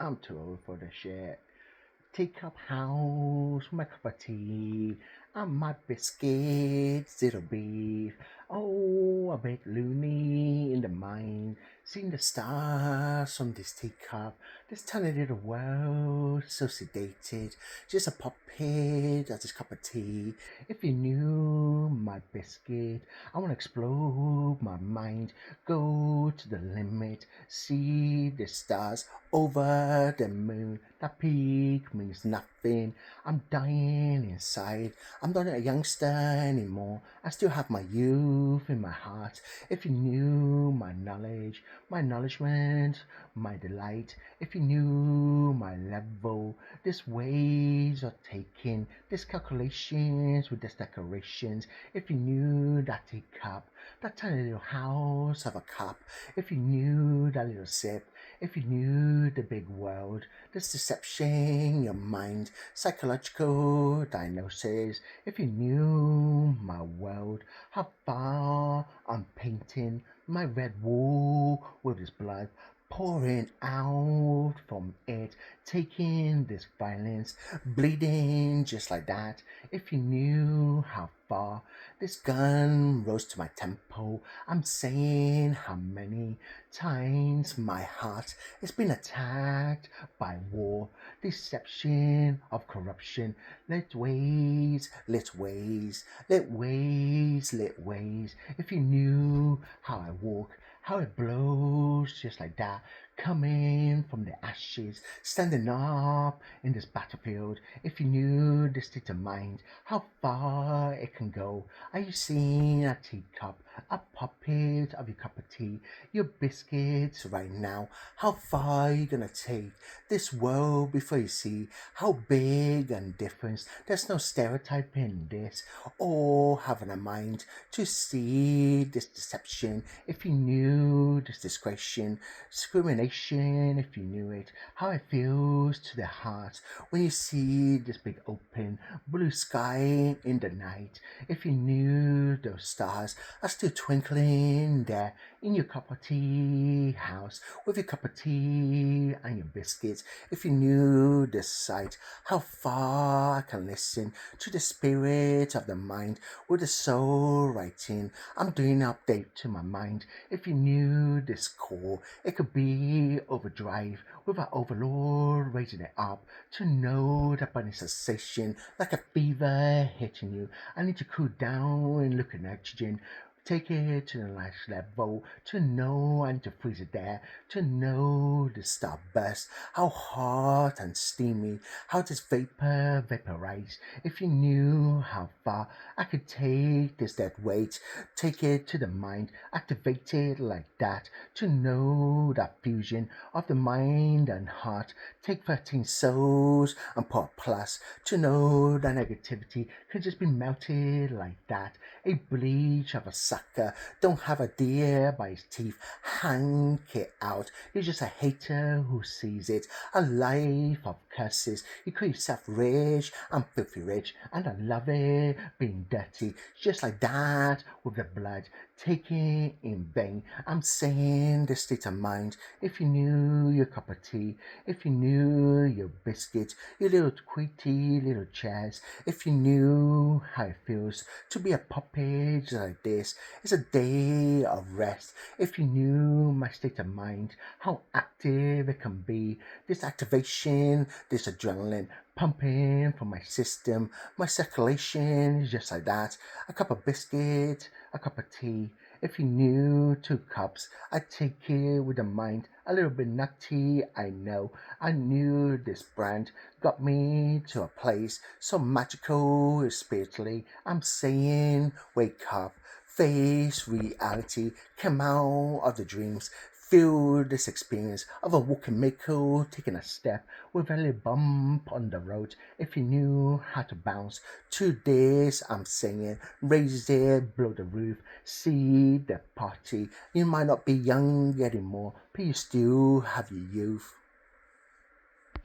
I'm too old for the shit. Teacup house, my cup of tea, and my biscuit, zero beef. Oh, a bit loony in the mind, seeing the stars from this teacup, this tiny little world, so sedated, just a puppet of this cup of tea. If you knew my biscuit, I wanna explode my mind, go to the limit, see the stars over the moon. That peak means nothing. I'm dying inside. I'm not a youngster anymore. I still have my youth in my heart. If you knew my knowledge, my acknowledgement, my delight, if you knew my level, this ways of taking, this calculations with this decorations, if you knew that teacup, that tiny little house of a cup, if you knew that little sip, if you knew the big world, this deception, your mind, psychological diagnosis, if you knew my world, how far I'm painting my red wall with this blood pouring out from it, taking this violence, bleeding just like that. If you knew how far this gun rose to my temple, I'm saying how many times my heart has been attacked by war, deception of corruption. Let ways, let ways, let ways, let ways. If you knew how I walk, how it blows just like that, coming from the ashes, standing up in this battlefield. If you knew the state of mind, how far it can go. Are you seeing a teacup, a puppet of your cup of tea, your biscuits right now? How far are you gonna take this world before you see how big and different? There's no stereotype in this, or having a mind to see this deception. If you knew this discrimination, if you knew it, how it feels to the heart when you see this big open blue sky in the night. If you knew those stars are still twinkling there in your cup of tea house with your cup of tea and your biscuits. If you knew the sight, how far I can listen to the spirit of the mind with the soul writing. I'm doing an update to my mind. If you knew this core, it could be overdrive with our overlord raising it up to know that burning sensation like a fever hitting you. I need to cool down and look at nitrogen. Take it to the next level, to know and to freeze it there, to know the starburst, how hot and steamy, how this vapor vaporize. If you knew how far I could take this dead weight, take it to the mind, activate it like that, to know that fusion of the mind and heart, take 13 souls and put a plus, to know that negativity could just be melted like that. A bleach of a sucker, don't have a deer by his teeth, hang it out. You're just a hater who sees it, a life of curses. You call yourself rich, I'm filthy rich, and I love it being dirty, just like that with the blood taken in vain. I'm saying the state of mind. If you knew your cup of tea, if you knew your biscuits, your little quitty little chairs, if you knew how it feels to be a puppet like this, it's a day of rest. If you knew my state of mind, how active it can be, this activation, this adrenaline pumping from my system, my circulation is just like that. A cup of biscuit, a cup of tea. If you knew 2 cups, I'd take it with a mind a little bit nutty, I know. I knew this brand got me to a place so magical spiritually. I'm saying, wake up, face reality, come out of the dreams. Feel this experience of a walking miracle, taking a step with a little bump on the road. If you knew how to bounce to this, I'm singing, raise it, blow the roof, see the party. You might not be young anymore, but you still have your youth.